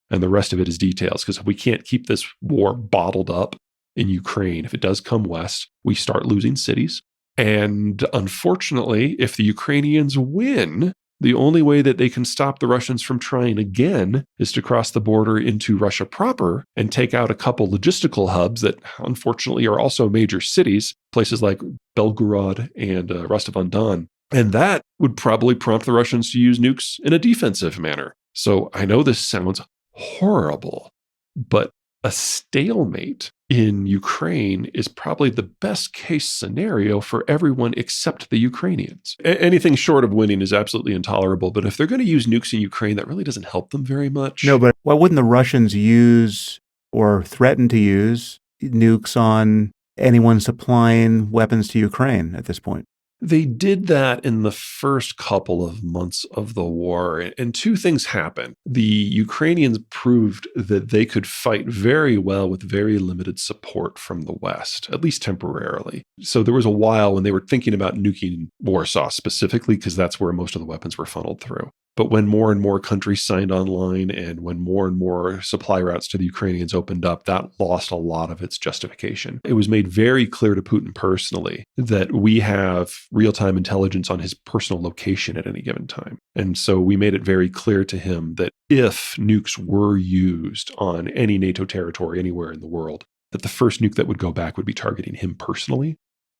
and the rest of it is details. Because if we can't keep this war bottled up in Ukraine, if it does come west, we start losing cities. And unfortunately, if the Ukrainians win, the only way that they can stop the Russians from trying again is to cross the border into Russia proper and take out a couple logistical hubs that unfortunately are also major cities, places like Belgorod and Rostov-on-Don. And that would probably prompt the Russians to use nukes in a defensive manner. So I know this sounds horrible, but a stalemate in Ukraine is probably the best case scenario for everyone except the Ukrainians. Anything short of winning is absolutely intolerable, but if they're going to use nukes in Ukraine, that really doesn't help them very much. No, but why wouldn't the Russians use or threaten to use nukes on anyone supplying weapons to Ukraine at this point? They did that in the first couple of months of the war, and two things happened. The Ukrainians proved that they could fight very well with very limited support from the West, at least temporarily. So there was a while when they were thinking about nuking Warsaw specifically, because that's where most of the weapons were funneled through. But when more and more countries signed online and when more and more supply routes to the Ukrainians opened up, that lost a lot of its justification. It was made very clear to Putin personally that we have real-time intelligence on his personal location at any given time. And so we made it very clear to him that if nukes were used on any NATO territory anywhere in the world, that the first nuke that would go back would be targeting him personally.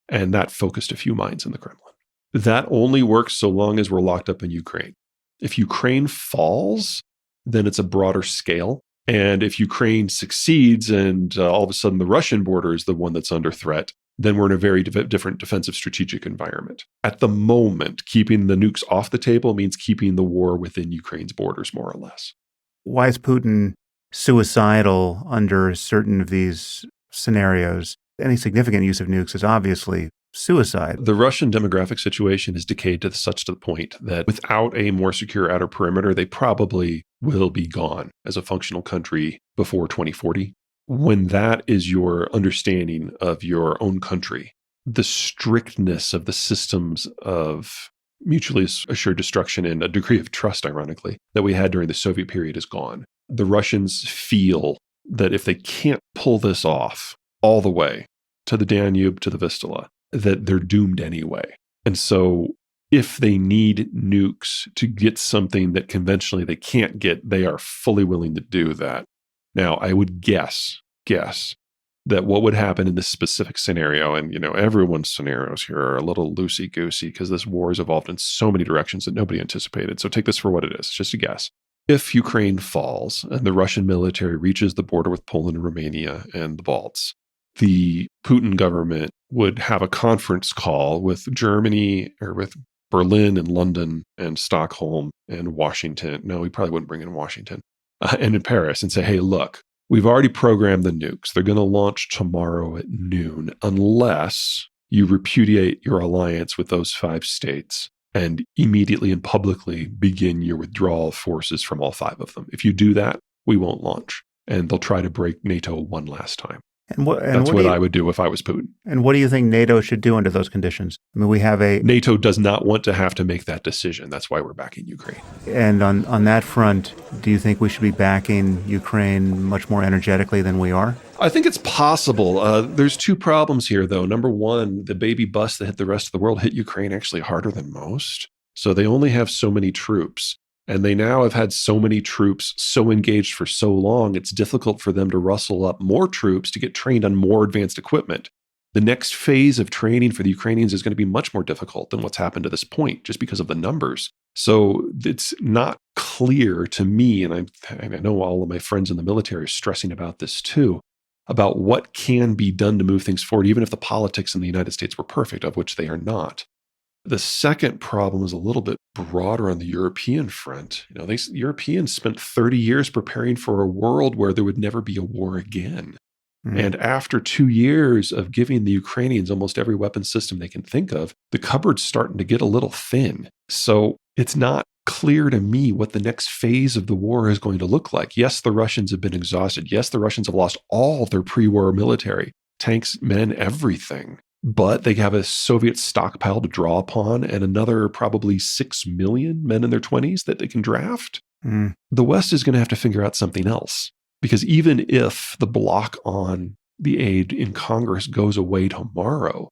And that focused a few minds in the Kremlin. That only works so long as we're locked up in Ukraine. If Ukraine falls, then it's a broader scale. And if Ukraine succeeds and all of a sudden the Russian border is the one that's under threat, then we're in a very different defensive strategic environment. At the moment, keeping the nukes off the table means keeping the war within Ukraine's borders, more or less. Why is Putin suicidal under certain of these scenarios? Any significant use of nukes is obviously suicide. The Russian demographic situation has decayed to such the point that without a more secure outer perimeter, they probably will be gone as a functional country before 2040. When that is your understanding of your own country, the strictness of the systems of mutually assured destruction and a degree of trust, ironically, that we had during the Soviet period is gone. The Russians feel that if they can't pull this off all the way to the Danube, to the Vistula, that they're doomed anyway. And so if they need nukes to get something that conventionally they can't get, they are fully willing to do that. Now, I would guess that what would happen in this specific scenario, and everyone's scenarios here are a little loosey-goosey because this war has evolved in so many directions that nobody anticipated. So take this for what it is. It's just a guess. If Ukraine falls and the Russian military reaches the border with Poland and Romania and the Balts, the Putin government would have a conference call with Germany or with Berlin and London and Stockholm and Washington. No, we probably wouldn't bring in Washington. And in Paris and say, hey, look, we've already programmed the nukes. They're going to launch tomorrow at noon unless you repudiate your alliance with those 5 states and immediately and publicly begin your withdrawal of forces from all 5 of them. If you do that, we won't launch. And they'll try to break NATO one last time. That's what I would do if I was Putin. And what do you think NATO should do under those conditions? I mean, we have NATO does not want to have to make that decision. That's why we're backing Ukraine. And on that front, do you think we should be backing Ukraine much more energetically than we are? I think it's possible. There's 2 problems here, though. Number one, the baby bus that hit the rest of the world hit Ukraine actually harder than most. So they only have so many troops. And they now have had so many troops so engaged for so long, it's difficult for them to rustle up more troops to get trained on more advanced equipment. The next phase of training for the Ukrainians is going to be much more difficult than what's happened to this point, just because of the numbers. So it's not clear to me, and I know all of my friends in the military are stressing about this too, about what can be done to move things forward, even if the politics in the United States were perfect, of which they are not. The second problem is a little bit broader on the European front. Europeans spent 30 years preparing for a world where there would never be a war again. Mm-hmm. And after 2 years of giving the Ukrainians almost every weapon system they can think of, the cupboard's starting to get a little thin. So it's not clear to me what the next phase of the war is going to look like. Yes, the Russians have been exhausted. Yes, the Russians have lost all their pre-war military, tanks, men, everything. But they have a Soviet stockpile to draw upon and another probably 6 million men in their 20s that they can draft. Mm. The West is going to have to figure out something else. Because even if the block on the aid in Congress goes away tomorrow,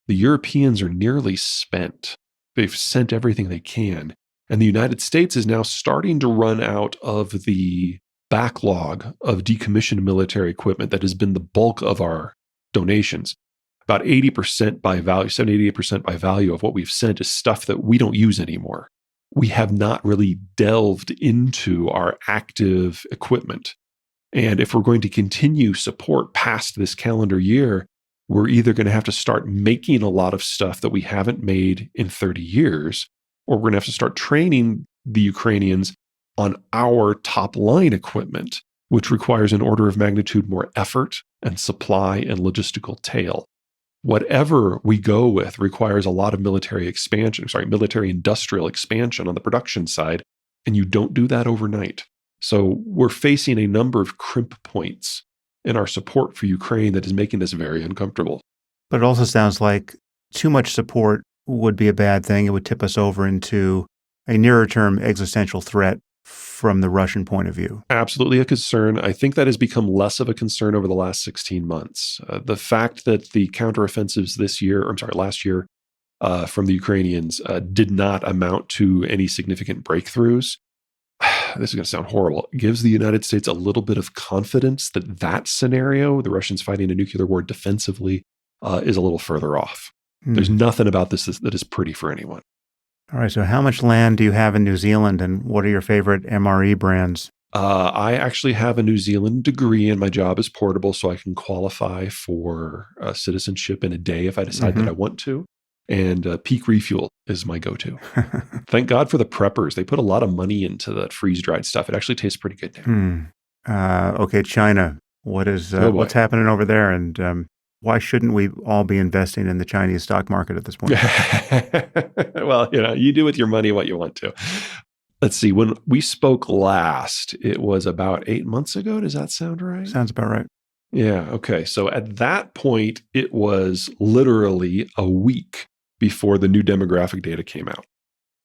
the Europeans are nearly spent. They've sent everything they can. And the United States is now starting to run out of the backlog of decommissioned military equipment that has been the bulk of our donations. About 80% by value, 70-80% by value of what we've sent is stuff that we don't use anymore. We have not really delved into our active equipment. And if we're going to continue support past this calendar year, we're either going to have to start making a lot of stuff that we haven't made in 30 years, or we're going to have to start training the Ukrainians on our top line equipment, which requires an order of magnitude more effort and supply and logistical tail. Whatever we go with requires a lot of military industrial expansion on the production side, and you don't do that overnight. So we're facing a number of crimp points in our support for Ukraine that is making us very uncomfortable. But it also sounds like too much support would be a bad thing. It would tip us over into a nearer-term existential threat from the Russian point of view. Absolutely a concern. I think that has become less of a concern over the last 16 months. The fact that the counteroffensives last year, from the Ukrainians did not amount to any significant breakthroughs, this is going to sound horrible, gives the United States a little bit of confidence that that scenario, the Russians fighting a nuclear war defensively, is a little further off. There's nothing about this that is pretty for anyone. All right. So how much land do you have in New Zealand, and what are your favorite MRE brands? I actually have a New Zealand degree, and my job is portable, so I can qualify for citizenship in a day if I decide that I want to. And Peak Refuel is my go-to. Thank God for the preppers. They put a lot of money into that freeze-dried stuff. It actually tastes pretty good now. Okay, China. What's happening over there, and why shouldn't we all be investing in the Chinese stock market at this point? Well, you do with your money what you want to. Let's see. When we spoke last, it was about 8 months ago. Does that sound right? Sounds about right. Yeah. Okay. So at that point, it was literally a week before the new demographic data came out.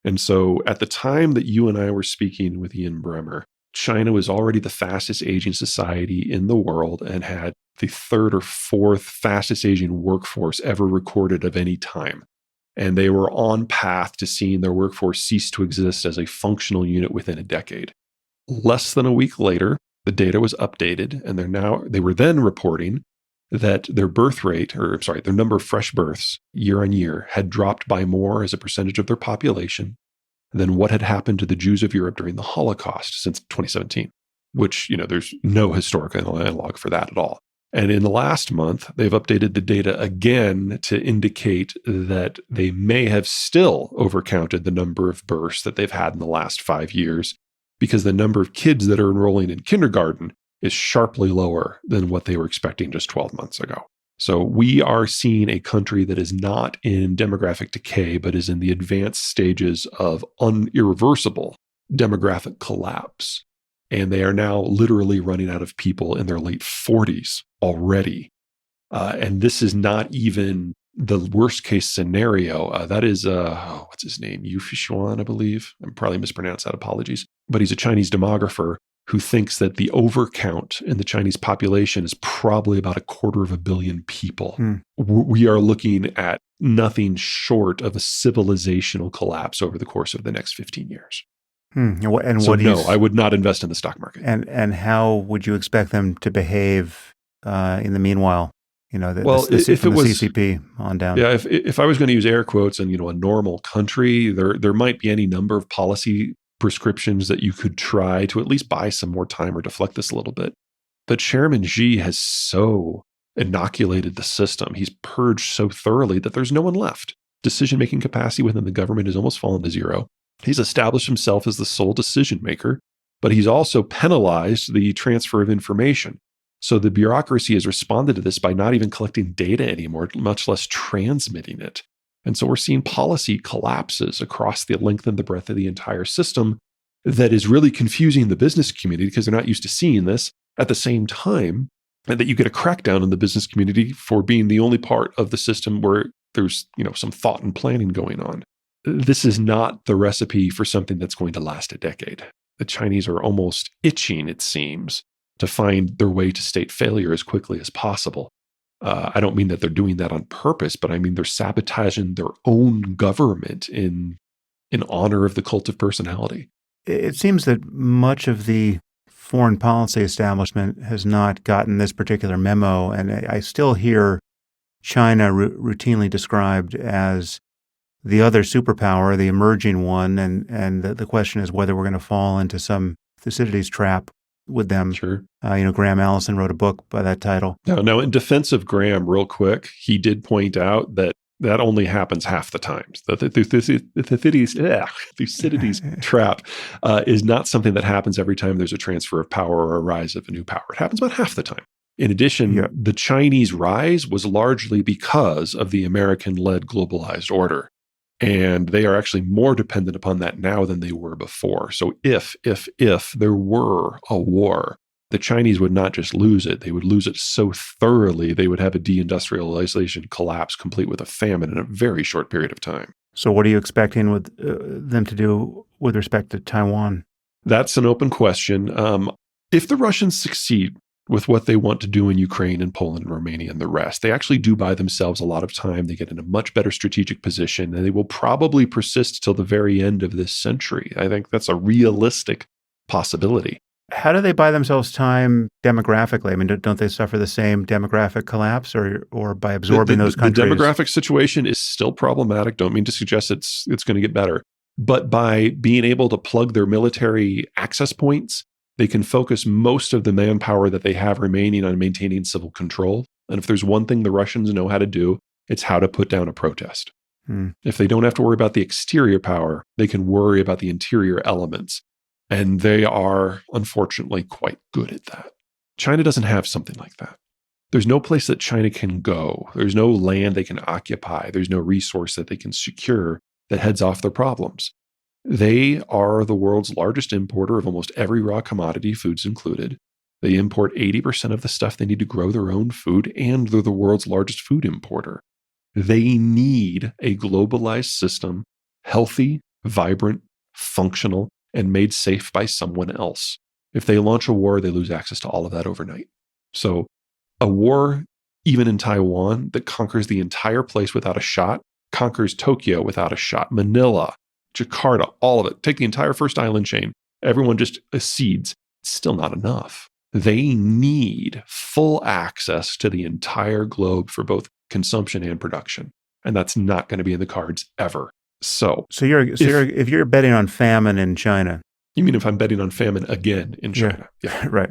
And so at the time that you and I were speaking with Ian Bremmer, China was already the fastest aging society in the world and had the third or fourth fastest aging workforce ever recorded of any time. And they were on path to seeing their workforce cease to exist as a functional unit within a decade. Less than a week later, the data was updated, and they were then reporting that their their number of fresh births year on year had dropped by more as a percentage of their population than what had happened to the Jews of Europe during the Holocaust since 2017, which, there's no historical analog for that at all. And in the last month, they've updated the data again to indicate that they may have still overcounted the number of births that they've had in the last 5 years, because the number of kids that are enrolling in kindergarten is sharply lower than what they were expecting just 12 months ago. So we are seeing a country that is not in demographic decay, but is in the advanced stages of irreversible demographic collapse. And they are now literally running out of people in their late 40s already. And this is not even the worst case scenario. That is, what's his name? Yu Fishuan, I believe. I'm probably mispronounced that. Apologies. But he's a Chinese demographer who thinks that the overcount in the Chinese population is probably about 250 million people. We are looking at nothing short of a civilizational collapse over the course of the next 15 years. I would not invest in the stock market. And how would you expect them to behave in the meanwhile? From the CCP on down. Yeah, if I was going to use air quotes and a normal country, there might be any number of policy prescriptions that you could try to at least buy some more time or deflect this a little bit. But Chairman Xi has so inoculated the system. He's purged so thoroughly that there's no one left. Decision-making capacity within the government has almost fallen to zero. He's established himself as the sole decision maker, but he's also penalized the transfer of information. So the bureaucracy has responded to this by not even collecting data anymore, much less transmitting it. And so we're seeing policy collapses across the length and the breadth of the entire system that is really confusing the business community because they're not used to seeing this at the same time, and that you get a crackdown in the business community for being the only part of the system where there's, some thought and planning going on. This is not the recipe for something that's going to last a decade. The Chinese are almost itching, it seems, to find their way to state failure as quickly as possible. I don't mean that they're doing that on purpose, but I mean they're sabotaging their own government in honor of the cult of personality. It seems that much of the foreign policy establishment has not gotten this particular memo, and I still hear China routinely described as the other superpower, the emerging one, and the question is whether we're going to fall into some Thucydides trap with them. Sure. Graham Allison wrote a book by that title. Now, in defense of Graham, real quick, he did point out that only happens half the times. The Thucydides trap is not something that happens every time there's a transfer of power or a rise of a new power. It happens about half the time. In addition, the Chinese rise was largely because of the American-led globalized order. And they are actually more dependent upon that now than they were before. So if there were a war, the Chinese would not just lose it, they would lose it so thoroughly they would have a deindustrialization collapse complete with a famine in a very short period of time. So what are you expecting with them to do with respect to Taiwan? That's an open question. If the Russians succeed with what they want to do in Ukraine and Poland and Romania and the rest, they actually do buy themselves a lot of time. They get in a much better strategic position, and they will probably persist till the very end of this century. I think that's a realistic possibility. How do they buy themselves time demographically? I mean, don't they suffer the same demographic collapse or by absorbing those countries? The demographic situation is still problematic. Don't mean to suggest it's going to get better. But by being able to plug their military access points, they can focus most of the manpower that they have remaining on maintaining civil control. And if there's one thing the Russians know how to do, it's how to put down a protest. If they don't have to worry about the exterior power, they can worry about the interior elements. And they are, unfortunately, quite good at that. China doesn't have something like that. There's no place that China can go. There's no land they can occupy. There's no resource that they can secure that heads off their problems. They are the world's largest importer of almost every raw commodity, foods included. They import 80% of the stuff they need to grow their own food, and they're the world's largest food importer. They need a globalized system, healthy, vibrant, functional, and made safe by someone else. If they launch a war, they lose access to all of that overnight. So a war, even in Taiwan, that conquers the entire place without a shot, conquers Tokyo without a shot, Manila, Jakarta, all of it. Take the entire first island chain. Everyone just accedes. It's still not enough. They need full access to the entire globe for both consumption and production. And that's not going to be in the cards ever. So if you're betting on famine in China. You mean if I'm betting on famine again in China? Yeah. Right.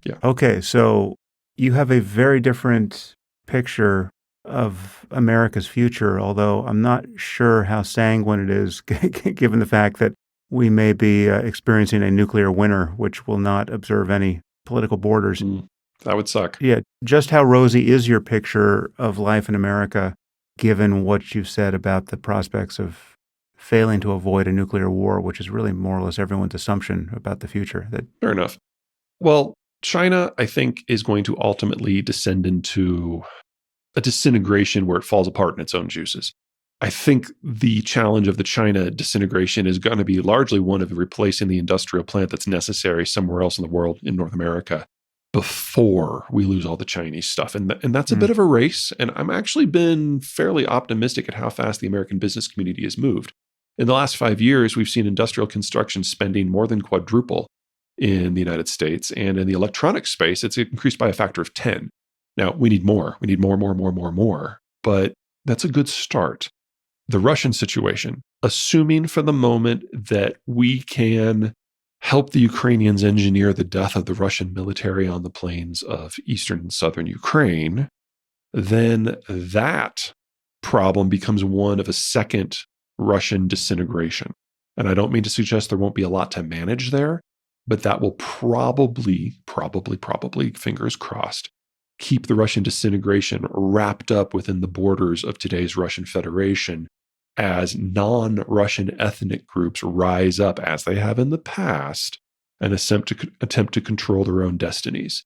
Yeah. Okay, so you have a very different picture of America's future, although I'm not sure how sanguine it is, given the fact that we may be experiencing a nuclear winter, which will not observe any political borders. That would suck. Yeah. Just how rosy is your picture of life in America, given what you've said about the prospects of failing to avoid a nuclear war, which is really more or less everyone's assumption about the future? Fair enough. Well, China, I think, is going to ultimately descend into a disintegration where it falls apart in its own juices. I think the challenge of the China disintegration is going to be largely one of replacing the industrial plant that's necessary somewhere else in the world, in North America, before we lose all the Chinese stuff. And that's a bit of a race. And I'm actually been fairly optimistic at how fast the American business community has moved. In the last 5 years, we've seen industrial construction spending more than quadruple in the United States. And in the electronic space, it's increased by a factor of 10. Now, we need more. We need more. But that's a good start. The Russian situation, assuming for the moment that we can help the Ukrainians engineer the death of the Russian military on the plains of eastern and southern Ukraine, then that problem becomes one of a second Russian disintegration. And I don't mean to suggest there won't be a lot to manage there, but that will probably, fingers crossed, keep the Russian disintegration wrapped up within the borders of today's Russian Federation as non-Russian ethnic groups rise up, as they have in the past, and attempt to control their own destinies.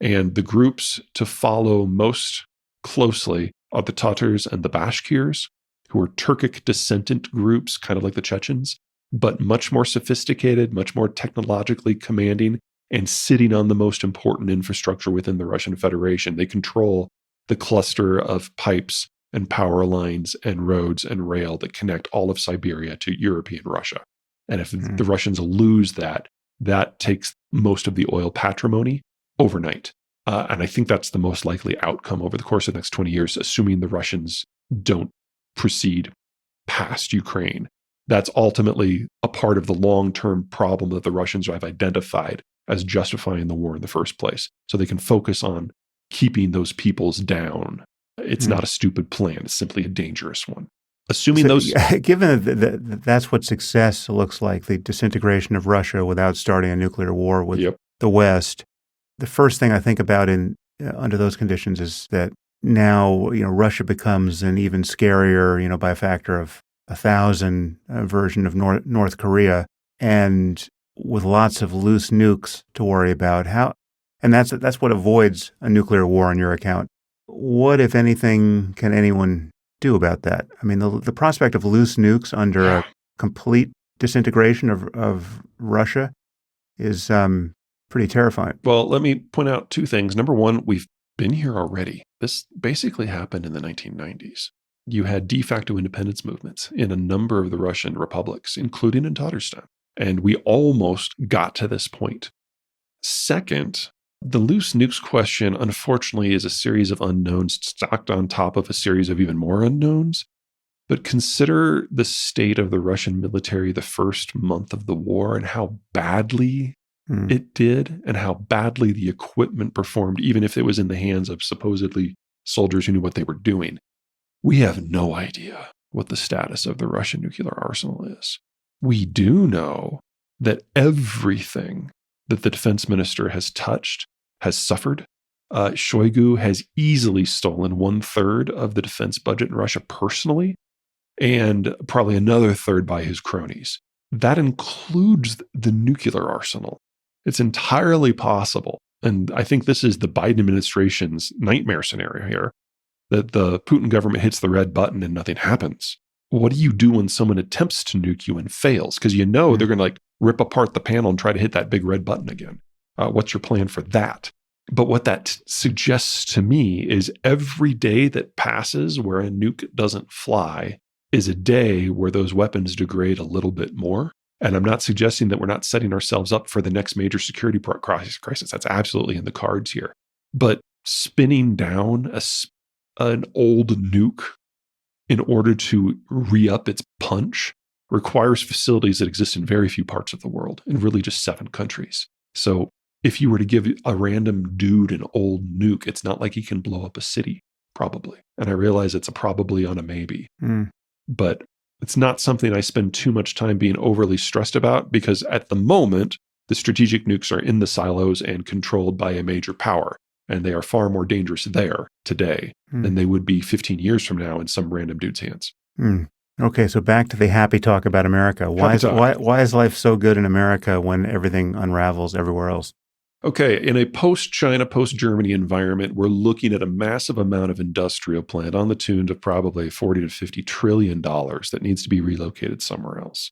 And the groups to follow most closely are the Tatars and the Bashkirs, who are Turkic descendant groups, kind of like the Chechens. but much more sophisticated, much more technologically commanding, and sitting on the most important infrastructure within the Russian Federation. They control the cluster of pipes and power lines and roads and rail that connect all of Siberia to European Russia. And if the Russians lose that, that takes most of the oil patrimony overnight. And I think that's the most likely outcome over the course of the next 20 years, assuming the Russians don't proceed past Ukraine. That's ultimately a part of the long-term problem that the Russians have identified as justifying the war in the first place. So they can focus on keeping those peoples down. It's not a stupid plan. It's simply a dangerous one. Assuming given that that's what success looks like, the disintegration of Russia without starting a nuclear war with the West, the first thing I think about under those conditions is that now, Russia becomes an even scarier, by a factor of 1,000 version of North Korea, and with lots of loose nukes to worry about. And that's what avoids a nuclear war on your account. What, if anything, can anyone do about that? I mean, the prospect of loose nukes under a complete disintegration of Russia is pretty terrifying. Well, let me point out two things. Number one, we've been here already. This basically happened in the 1990s. You had de facto independence movements in a number of the Russian republics, including in Tatarstan. And we almost got to this point. Second, the loose nukes question, unfortunately, is a series of unknowns stacked on top of a series of even more unknowns. But consider the state of the Russian military the first month of the war and how badly it did and how badly the equipment performed, even if it was in the hands of supposedly soldiers who knew what they were doing. We have no idea what the status of the Russian nuclear arsenal is. We do know that everything that the defense minister has touched has suffered. Shoigu has easily stolen 1/3 of the defense budget in Russia personally, and probably another third by his cronies. That includes the nuclear arsenal. It's entirely possible, and I think this is the Biden administration's nightmare scenario here, that the Putin government hits the red button and nothing happens. What do you do when someone attempts to nuke you and fails? Because they're going to rip apart the panel and try to hit that big red button again. What's your plan for that? But what that suggests to me is every day that passes where a nuke doesn't fly is a day where those weapons degrade a little bit more. And I'm not suggesting that we're not setting ourselves up for the next major security crisis. That's absolutely in the cards here. But spinning down an old nuke in order to re-up its punch requires facilities that exist in very few parts of the world, in really just 7 countries. So if you were to give a random dude an old nuke, it's not like he can blow up a city, probably. And I realize it's a probably on a maybe. But it's not something I spend too much time being overly stressed about, because at the moment, the strategic nukes are in the silos and controlled by a major power. And they are far more dangerous there today than they would be 15 years from now in some random dude's hands. Okay, so back to the happy talk about America. Why is life so good in America when everything unravels everywhere else? Okay, in a post-China, post-Germany environment, we're looking at a massive amount of industrial plant on the tune of probably $40 to $50 trillion that needs to be relocated somewhere else.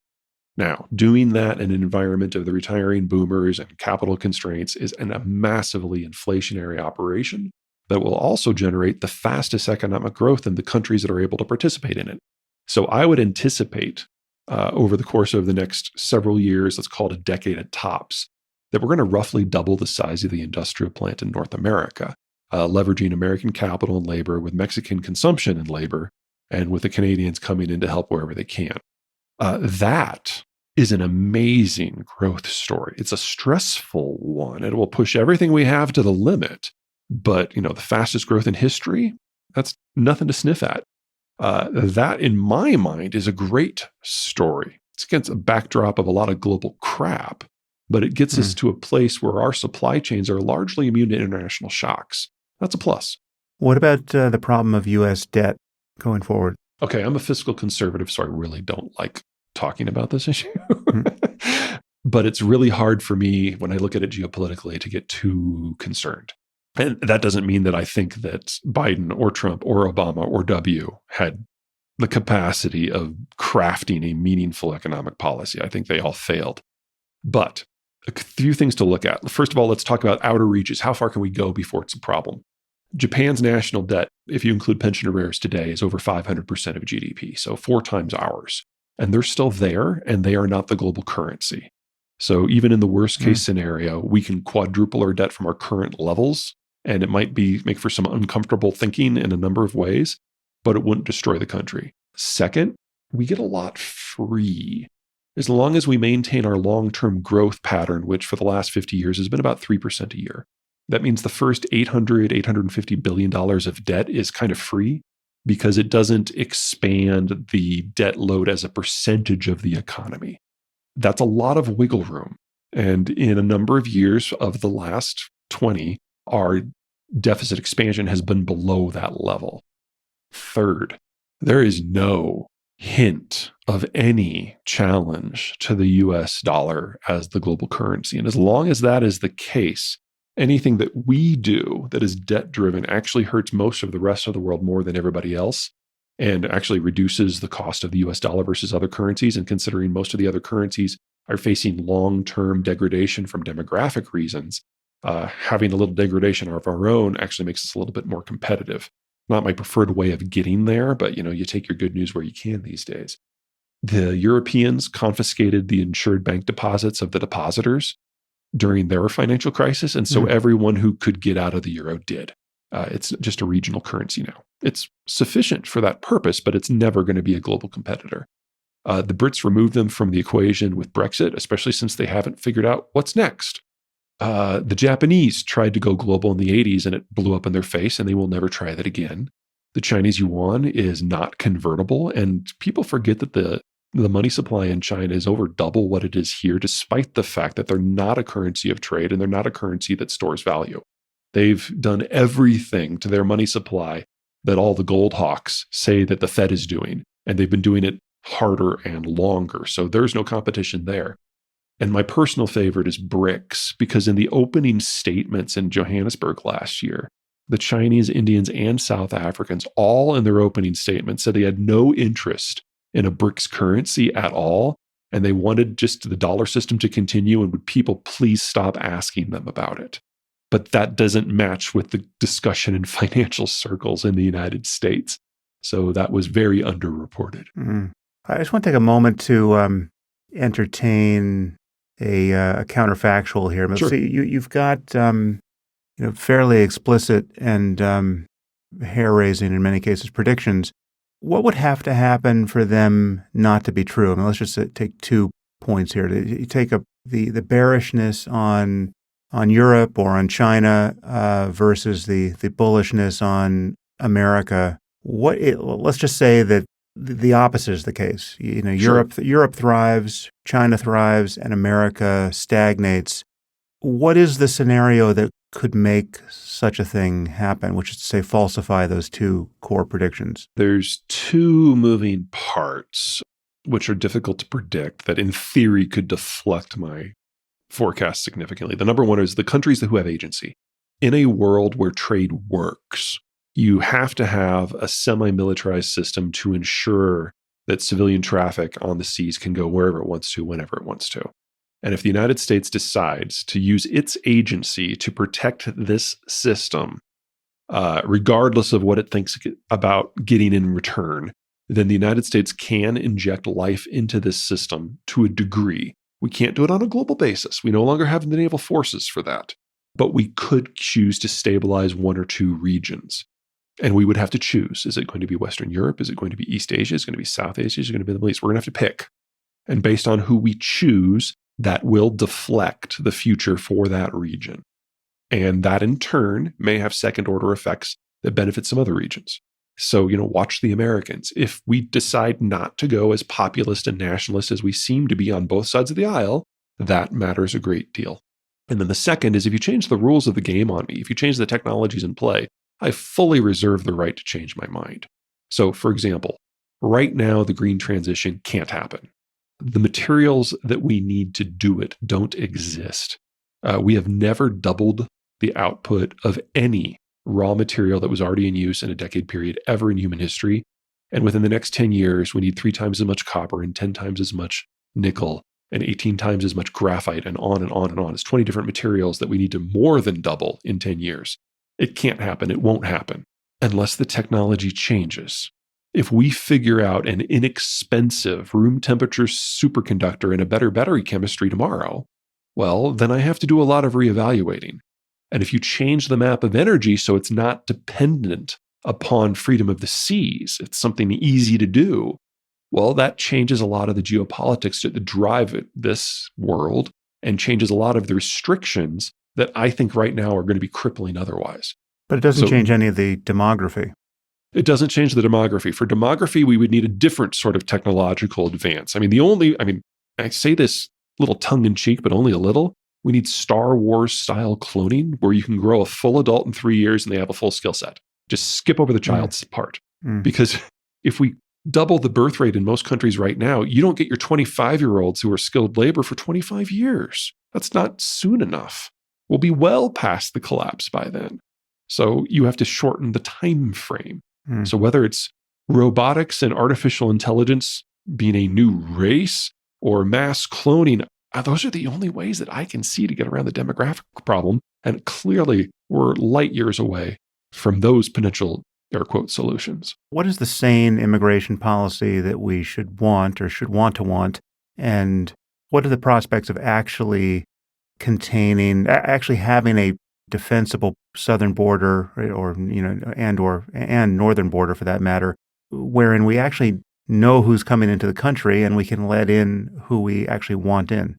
Now, doing that in an environment of the retiring boomers and capital constraints is a massively inflationary operation that will also generate the fastest economic growth in the countries that are able to participate in it. So I would anticipate over the course of the next several years, let's call it a decade at tops, that we're going to roughly double the size of the industrial plant in North America, leveraging American capital and labor with Mexican consumption and labor, and with the Canadians coming in to help wherever they can. That is an amazing growth story. It's a stressful one. It will push everything we have to the limit. But, the fastest growth in history, that's nothing to sniff at. That, in my mind, is a great story. It's against a backdrop of a lot of global crap, but it gets us to a place where our supply chains are largely immune to international shocks. That's a plus. What about the problem of U.S. debt going forward? Okay, I'm a fiscal conservative, so I really don't like talking about this issue. But it's really hard for me when I look at it geopolitically to get too concerned. And that doesn't mean that I think that Biden or Trump or Obama or W had the capacity of crafting a meaningful economic policy. I think they all failed. But a few things to look at. First of all, let's talk about outer reaches. How far can we go before it's a problem? Japan's national debt, if you include pension arrears today, is over 500% of GDP, so 4 times ours. And they're still there, and they are not the global currency. So even in the worst case scenario, we can quadruple our debt from our current levels, and it might make for some uncomfortable thinking in a number of ways, but it wouldn't destroy the country. Second, we get a lot free. As long as we maintain our long-term growth pattern, which for the last 50 years has been about 3% a year. That means the first $850 billion of debt is kind of free because it doesn't expand the debt load as a percentage of the economy. That's a lot of wiggle room. And in a number of years of the last 20, our deficit expansion has been below that level. Third, there is no hint of any challenge to the US dollar as the global currency. And as long as that is the case, anything that we do that is debt-driven actually hurts most of the rest of the world more than everybody else, and actually reduces the cost of the US dollar versus other currencies. And considering most of the other currencies are facing long-term degradation from demographic reasons, having a little degradation of our own actually makes us a little bit more competitive. Not my preferred way of getting there, but you take your good news where you can these days. The Europeans confiscated the insured bank deposits of the depositors during their financial crisis. And so everyone who could get out of the euro did. It's just a regional currency now. It's sufficient for that purpose, but it's never going to be a global competitor. The Brits removed them from the equation with Brexit, especially since they haven't figured out what's next. The Japanese tried to go global in the 80s and it blew up in their face, and they will never try that again. The Chinese yuan is not convertible, and people forget that the money supply in China is over double what it is here, despite the fact that they're not a currency of trade and they're not a currency that stores value. They've done everything to their money supply that all the gold hawks say that the Fed is doing, and they've been doing it harder and longer. So there's no competition there. And my personal favorite is BRICS, because in the opening statements in Johannesburg last year, the Chinese, Indians, and South Africans, all in their opening statements, said they had no interest in a BRICS currency at all. And they wanted just the dollar system to continue, and would people please stop asking them about it? But that doesn't match with the discussion in financial circles in the United States. So that was very underreported. I just want to take a moment to entertain a counterfactual here. Sure. So you've got fairly explicit and hair-raising, in many cases, predictions. What would have to happen for them not to be true? I mean, let's just take 2 points here. You take the bearishness on Europe or on China versus the bullishness on America. Let's just say that the opposite is the case. Sure. Europe thrives, China thrives, and America stagnates. What is the scenario that could make such a thing happen, which is to say falsify those 2 core predictions? There's 2 moving parts which are difficult to predict that in theory could deflect my forecast significantly. The number one is the countries who have agency. In a world where trade works, you have to have a semi-militarized system to ensure that civilian traffic on the seas can go wherever it wants to, whenever it wants to. And if the United States decides to use its agency to protect this system, regardless of what it thinks about getting in return, then the United States can inject life into this system to a degree. We can't do it on a global basis. We no longer have the naval forces for that. But we could choose to stabilize 1 or 2 regions. And we would have to choose. Is it going to be Western Europe? Is it going to be East Asia? Is it going to be South Asia? Is it going to be the Middle East? We're going to have to pick. And based on who we choose, that will deflect the future for that region. And that in turn may have second order effects that benefit some other regions. So, watch the Americans. If we decide not to go as populist and nationalist as we seem to be on both sides of the aisle, that matters a great deal. And then the second is if you change the rules of the game on me, if you change the technologies in play, I fully reserve the right to change my mind. So, for example, right now, the green transition can't happen. The materials that we need to do it don't exist. We have never doubled the output of any raw material that was already in use in a decade period ever in human history. And within the next 10 years, we need 3 times as much copper and 10 times as much nickel and 18 times as much graphite and on and on and on. It's 20 different materials that we need to more than double in 10 years. It can't happen. It won't happen unless the technology changes. If we figure out an inexpensive room temperature superconductor and a better battery chemistry tomorrow, well, then I have to do a lot of reevaluating. And if you change the map of energy so it's not dependent upon freedom of the seas, it's something easy to do, well, that changes a lot of the geopolitics that drive this world and changes a lot of the restrictions that I think right now are going to be crippling otherwise. But it doesn't change any of the demography. It doesn't change the demography. For demography, we would need a different sort of technological advance. I say this a little tongue-in-cheek, but only a little. We need Star Wars-style cloning where you can grow a full adult in 3 years and they have a full skill set. Just skip over the child's part. Because if we double the birth rate in most countries right now, you don't get your 25-year-olds who are skilled labor for 25 years. That's not soon enough. We'll be well past the collapse by then. So you have to shorten the time frame. So whether it's robotics and artificial intelligence being a new race or mass cloning, those are the only ways that I can see to get around the demographic problem. And clearly, we're light years away from those potential, air quote, solutions. What is the sane immigration policy that we should want or should want to want? And what are the prospects of actually having a defensible southern border and northern border for that matter, wherein we actually know who's coming into the country and we can let in who we actually want in?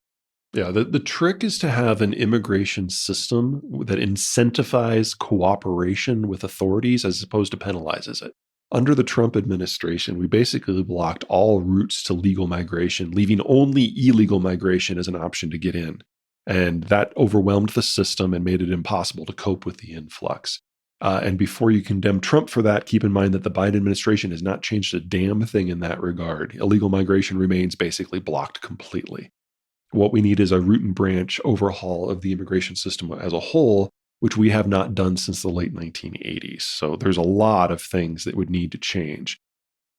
Yeah, the trick is to have an immigration system that incentivizes cooperation with authorities as opposed to penalizes it. Under the Trump administration, we basically blocked all routes to legal migration, leaving only illegal migration as an option to get in. And that overwhelmed the system and made it impossible to cope with the influx. And before you condemn Trump for that, keep in mind that the Biden administration has not changed a damn thing in that regard. Illegal migration remains basically blocked completely. What we need is a root and branch overhaul of the immigration system as a whole, which we have not done since the late 1980s. So there's a lot of things that would need to change.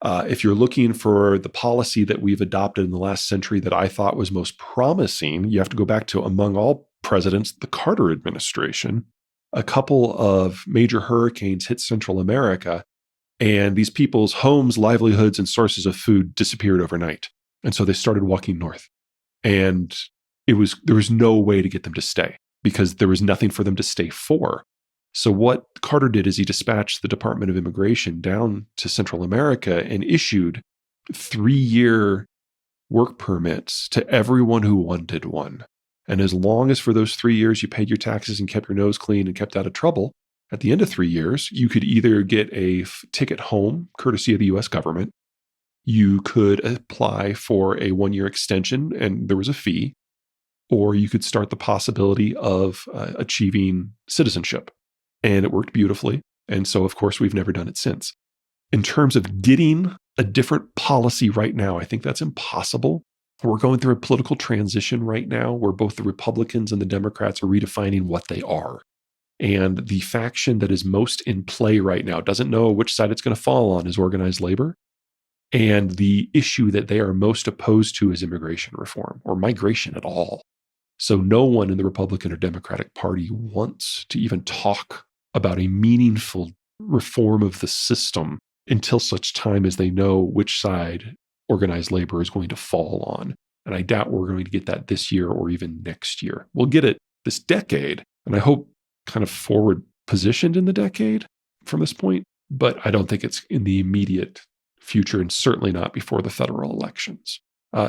If you're looking for the policy that we've adopted in the last century that I thought was most promising, you have to go back to, among all presidents, the Carter administration. A couple of major hurricanes hit Central America, and these people's homes, livelihoods, and sources of food disappeared overnight. And so they started walking north. And there was no way to get them to stay because there was nothing for them to stay for. So what Carter did is he dispatched the Department of Immigration down to Central America and issued 3-year work permits to everyone who wanted one. And as long as for those 3 years you paid your taxes and kept your nose clean and kept out of trouble, at the end of 3 years, you could either get a ticket home, courtesy of the U.S. government. You could apply for a 1-year extension, and there was a fee, or you could start the possibility of achieving citizenship. And it worked beautifully. And so, of course, we've never done it since. In terms of getting a different policy right now, I think that's impossible. We're going through a political transition right now where both the Republicans and the Democrats are redefining what they are. And the faction that is most in play right now doesn't know which side it's going to fall on is organized labor. And the issue that they are most opposed to is immigration reform or migration at all. So no one in the Republican or Democratic Party wants to even talk about a meaningful reform of the system until such time as they know which side organized labor is going to fall on. And I doubt we're going to get that this year or even next year. We'll get it this decade, and I hope kind of forward positioned in the decade from this point, but I don't think it's in the immediate future and certainly not before the federal elections.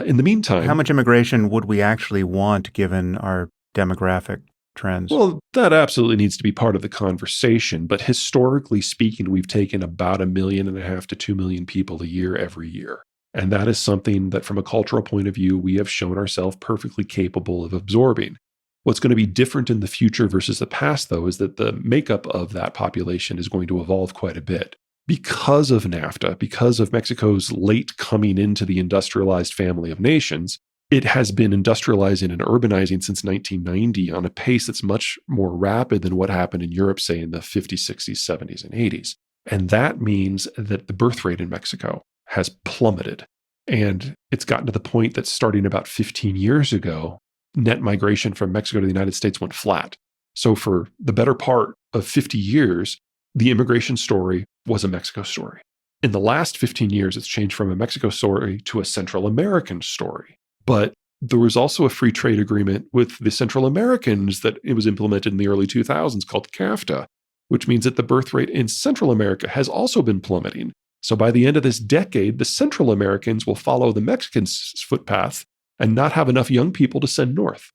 In the meantime, how much immigration would we actually want given our demographic trends? Well, that absolutely needs to be part of the conversation. But historically speaking, we've taken about 1.5 million to 2 million people a year every year. And that is something that from a cultural point of view, we have shown ourselves perfectly capable of absorbing. What's going to be different in the future versus the past, though, is that the makeup of that population is going to evolve quite a bit. Because of NAFTA, because of Mexico's late coming into the industrialized family of nations, it has been industrializing and urbanizing since 1990 on a pace that's much more rapid than what happened in Europe, say in the 50s, 60s, 70s, and 80s. And that means that the birth rate in Mexico has plummeted. And it's gotten to the point that starting about 15 years ago, net migration from Mexico to the United States went flat. So for the better part of 50 years, the immigration story was a Mexico story. In the last 15 years, it's changed from a Mexico story to a Central American story. But there was also a free trade agreement with the Central Americans that it was implemented in the early 2000s called CAFTA, which means that the birth rate in Central America has also been plummeting. So by the end of this decade, the Central Americans will follow the Mexicans' footpath and not have enough young people to send north.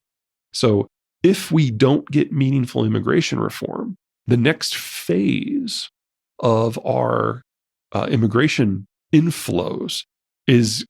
So if we don't get meaningful immigration reform, the next phase of our immigration inflows is,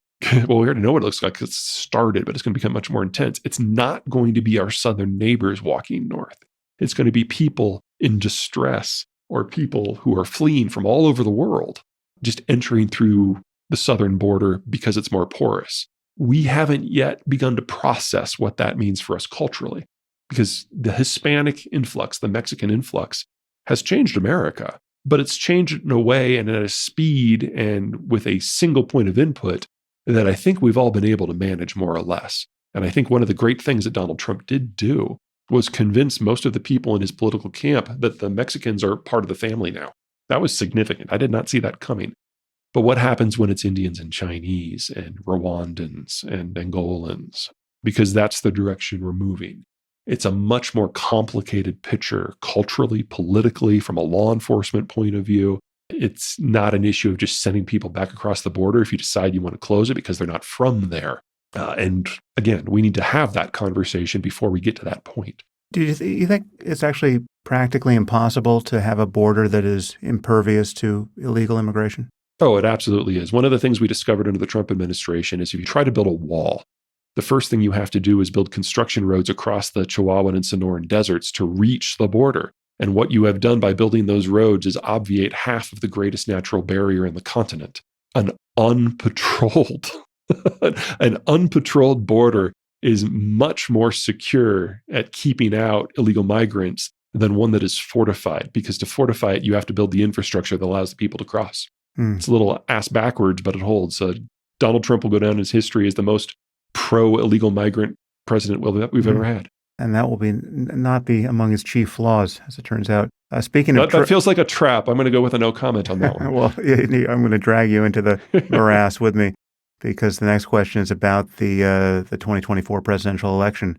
well, we already know what it looks like. It's started, but it's going to become much more intense. It's not going to be our southern neighbors walking north. It's going to be people in distress or people who are fleeing from all over the world, just entering through the southern border because it's more porous. We haven't yet begun to process what that means for us culturally, because the Hispanic influx, the Mexican influx, has changed America, but it's changed in a way and at a speed and with a single point of input that I think we've all been able to manage more or less. And I think one of the great things that Donald Trump did do was convince most of the people in his political camp that the Mexicans are part of the family now. That was significant. I did not see that coming. But what happens when it's Indians and Chinese and Rwandans and Angolans? Because that's the direction we're moving. It's a much more complicated picture culturally, politically, from a law enforcement point of view. It's not an issue of just sending people back across the border if you decide you want to close it because they're not from there. And again, we need to have that conversation before we get to that point. Do you think it's actually practically impossible to have a border that is impervious to illegal immigration? Oh, it absolutely is. One of the things we discovered under the Trump administration is if you try to build a wall, the first thing you have to do is build construction roads across the Chihuahuan and Sonoran deserts to reach the border. And what you have done by building those roads is obviate half of the greatest natural barrier in the continent, an unpatrolled an unpatrolled border is much more secure at keeping out illegal migrants than one that is fortified, because to fortify it, you have to build the infrastructure that allows the people to cross. It's a little ass backwards, but it holds. Donald Trump will go down in his history as the most pro-illegal migrant president we've ever had. And that will not be among his chief flaws, as it turns out. Speaking of that feels like a trap. I'm going to go with a no comment on that one. Well, I'm going to drag you into the morass with me, because the next question is about the 2024 presidential election.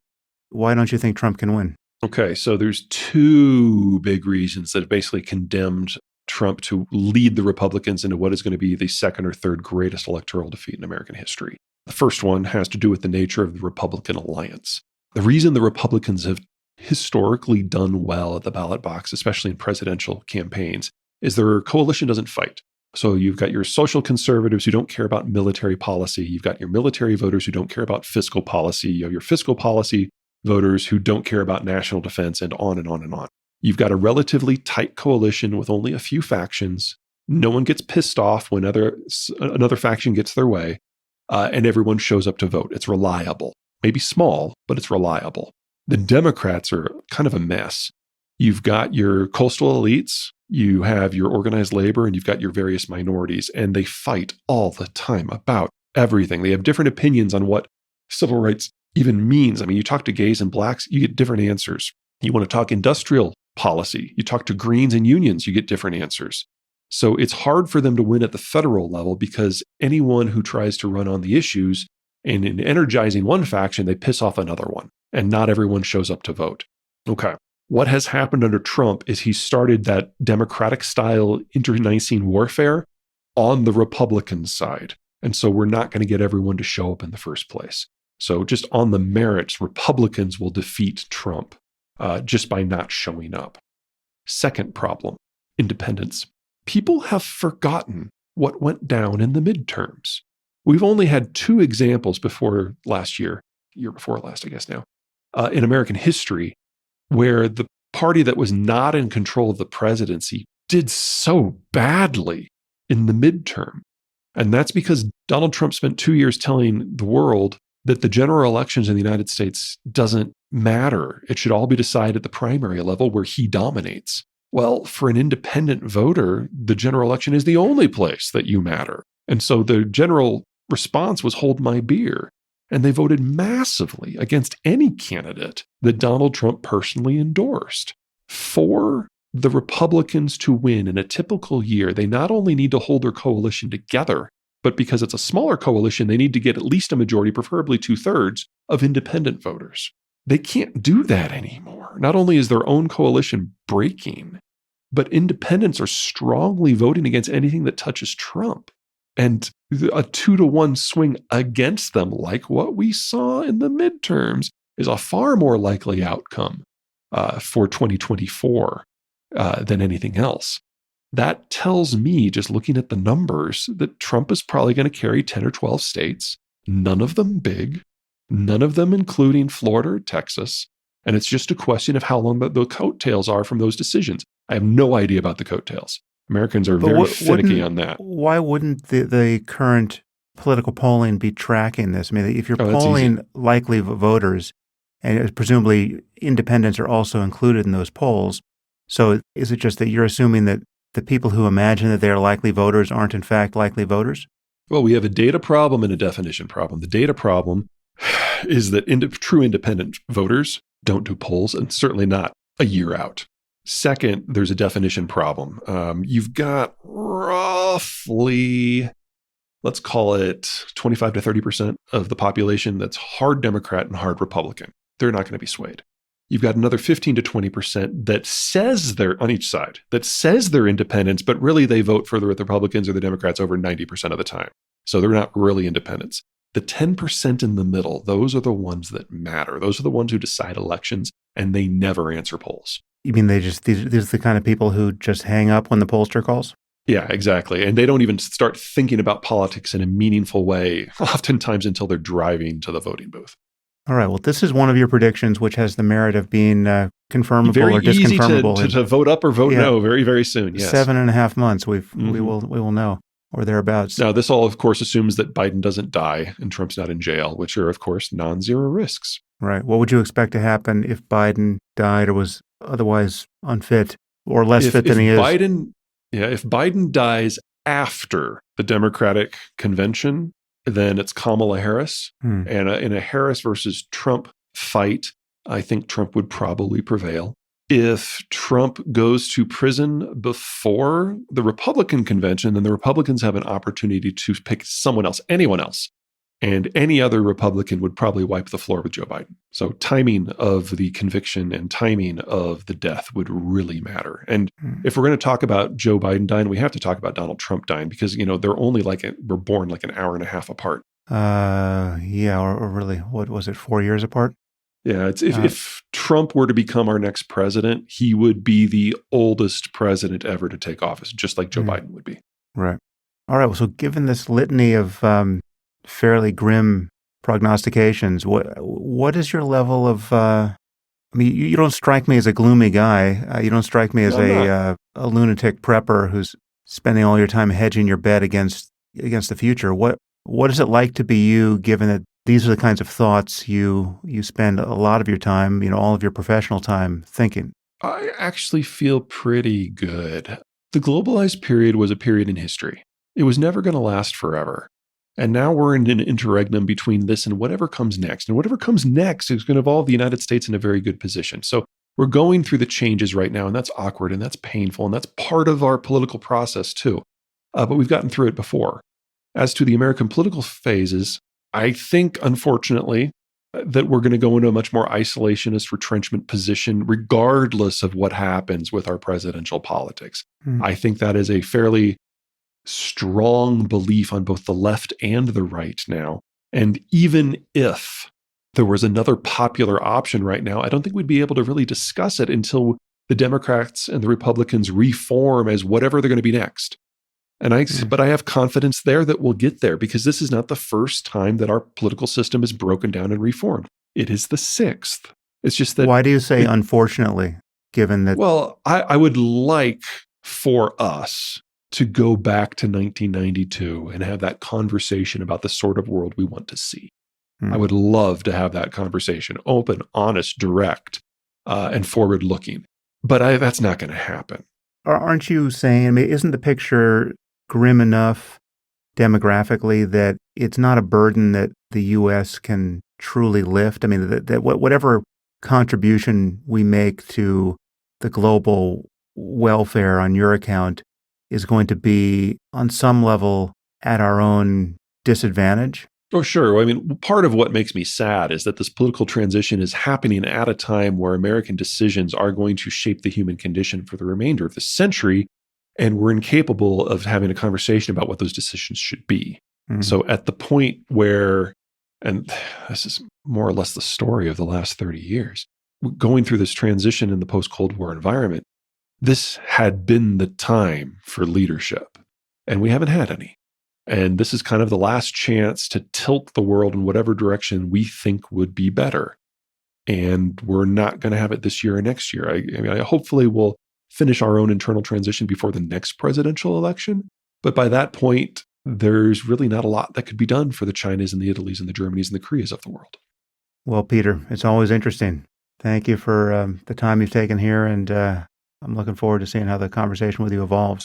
Why don't you think Trump can win? Okay, so there's two big reasons that have basically condemned Trump to lead the Republicans into what is going to be the second or third greatest electoral defeat in American history. The first one has to do with the nature of the Republican alliance. The reason the Republicans have historically done well at the ballot box, especially in presidential campaigns, is their coalition doesn't fight. So you've got your social conservatives who don't care about military policy. You've got your military voters who don't care about fiscal policy. You have your fiscal policy voters who don't care about national defense, and on and on and on. You've got a relatively tight coalition with only a few factions. No one gets pissed off when another faction gets their way, and everyone shows up to vote. It's reliable. Maybe small, but it's reliable. The Democrats are kind of a mess. You've got your coastal elites, you have your organized labor, and you've got your various minorities, and they fight all the time about everything. They have different opinions on what civil rights even means. I mean, you talk to gays and blacks, you get different answers. You want to talk industrial policy, you talk to Greens and unions, you get different answers. So it's hard for them to win at the federal level, because anyone who tries to run on the issues and in energizing one faction, they piss off another one, and not everyone shows up to vote. Okay. What has happened under Trump is he started that Democratic-style internecine warfare on the Republican side. And so we're not going to get everyone to show up in the first place. So just on the merits, Republicans will defeat Trump just by not showing up. Second problem, independents. People have forgotten what went down in the midterms. We've only had two examples before last year before last, I guess now, in American history, where the party that was not in control of the presidency did so badly in the midterm. And that's because Donald Trump spent 2 years telling the world that the general elections in the United States doesn't matter. It should all be decided at the primary level, where he dominates. Well, for an independent voter, the general election is the only place that you matter. And so the general response was hold my beer. And they voted massively against any candidate that Donald Trump personally endorsed. For the Republicans to win in a typical year, they not only need to hold their coalition together, but because it's a smaller coalition, they need to get at least a majority, preferably 2/3, of independent voters. They can't do that anymore. Not only is their own coalition breaking, but independents are strongly voting against anything that touches Trump. And a 2-to-1 swing against them, like what we saw in the midterms, is a far more likely outcome for 2024 than anything else. That tells me, just looking at the numbers, that Trump is probably going to carry 10 or 12 states, none of them big, none of them including Florida or Texas. And it's just a question of how long the coattails are from those decisions. I have no idea about the coattails. Americans are very finicky on that. Why wouldn't the current political polling be tracking this? I mean, if you're polling likely voters, and presumably independents are also included in those polls, so is it just that you're assuming that the people who imagine that they are likely voters aren't in fact likely voters? Well, we have a data problem and a definition problem. The data problem is that true independent voters don't do polls, and certainly not a year out. Second, there's a definition problem. You've got roughly, let's call it 25 to 30% of the population that's hard Democrat and hard Republican. They're not going to be swayed. You've got another 15 to 20% that says they're on each side, that says they're independents, but really they vote for the Republicans or the Democrats over 90% of the time. So they're not really independents. The 10% in the middle, those are the ones that matter. Those are the ones who decide elections, and they never answer polls. You mean these are the kind of people who just hang up when the pollster calls? Yeah, exactly. And they don't even start thinking about politics in a meaningful way, oftentimes until they're driving to the voting booth. All right. Well, this is one of your predictions, which has the merit of being confirmable very or disconfirmable. Easy to vote up or vote no very, very soon. Yes. 7.5 months. We will know, or thereabouts. Now, this all, of course, assumes that Biden doesn't die and Trump's not in jail, which are, of course, non-zero risks. Right. What would you expect to happen if Biden died or was otherwise unfit or less fit than he is? If Biden dies after the Democratic convention, then it's Kamala Harris. And in a Harris versus Trump fight, I think Trump would probably prevail. If Trump goes to prison before the Republican convention, then the Republicans have an opportunity to pick someone else, anyone else. And any other Republican would probably wipe the floor with Joe Biden. So timing of the conviction and timing of the death would really matter. And if we're going to talk about Joe Biden dying, we have to talk about Donald Trump dying because, they're only we're born like an hour and a half apart. Or really, what was it, 4 years apart? Yeah, if Trump were to become our next president, he would be the oldest president ever to take office, just like Joe Biden would be. Right. All right. Well, so given this litany of fairly grim prognostications, what is your level of? You don't strike me as a gloomy guy. You don't strike me as a lunatic prepper who's spending all your time hedging your bet against the future. What is it like to be you, given that these are the kinds of thoughts you spend a lot of your time, all of your professional time thinking? I actually feel pretty good. The globalized period was a period in history. It was never going to last forever. And now we're in an interregnum between this and whatever comes next. And whatever comes next is going to involve the United States in a very good position. So we're going through the changes right now, and that's awkward, and that's painful, and that's part of our political process too. But we've gotten through it before. As to the American political phases, I think, unfortunately, that we're going to go into a much more isolationist retrenchment position, regardless of what happens with our presidential politics. I think that is a fairly strong belief on both the left and the right now. And even if there was another popular option right now, I don't think we'd be able to really discuss it until the Democrats and the Republicans reform as whatever they're going to be next. But I have confidence there that we'll get there because this is not the first time that our political system is broken down and reformed. It is the sixth. It's just that. Why do you say unfortunately, given that? Well, I would like for us to go back to 1992 and have that conversation about the sort of world we want to see. I would love to have that conversation, open, honest, direct, and forward-looking. But that's not going to happen. Aren't you saying, I mean, isn't the picture grim enough demographically that it's not a burden that the U.S. can truly lift? I mean, that whatever contribution we make to the global welfare on your account is going to be on some level at our own disadvantage? Oh, sure. I mean, part of what makes me sad is that this political transition is happening at a time where American decisions are going to shape the human condition for the remainder of the century. And we're incapable of having a conversation about what those decisions should be. Mhm. So, at the point where, and this is more or less the story of the last 30 years, going through this transition in the post Cold War environment, this had been the time for leadership. And we haven't had any. And this is kind of the last chance to tilt the world in whatever direction we think would be better. And we're not going to have it this year or next year. I mean, hopefully we'll finish our own internal transition before the next presidential election. But by that point, there's really not a lot that could be done for the Chinas and the Italys and the Germanys and the Koreas of the world. Well, Peter, it's always interesting. Thank you for the time you've taken here, and I'm looking forward to seeing how the conversation with you evolves.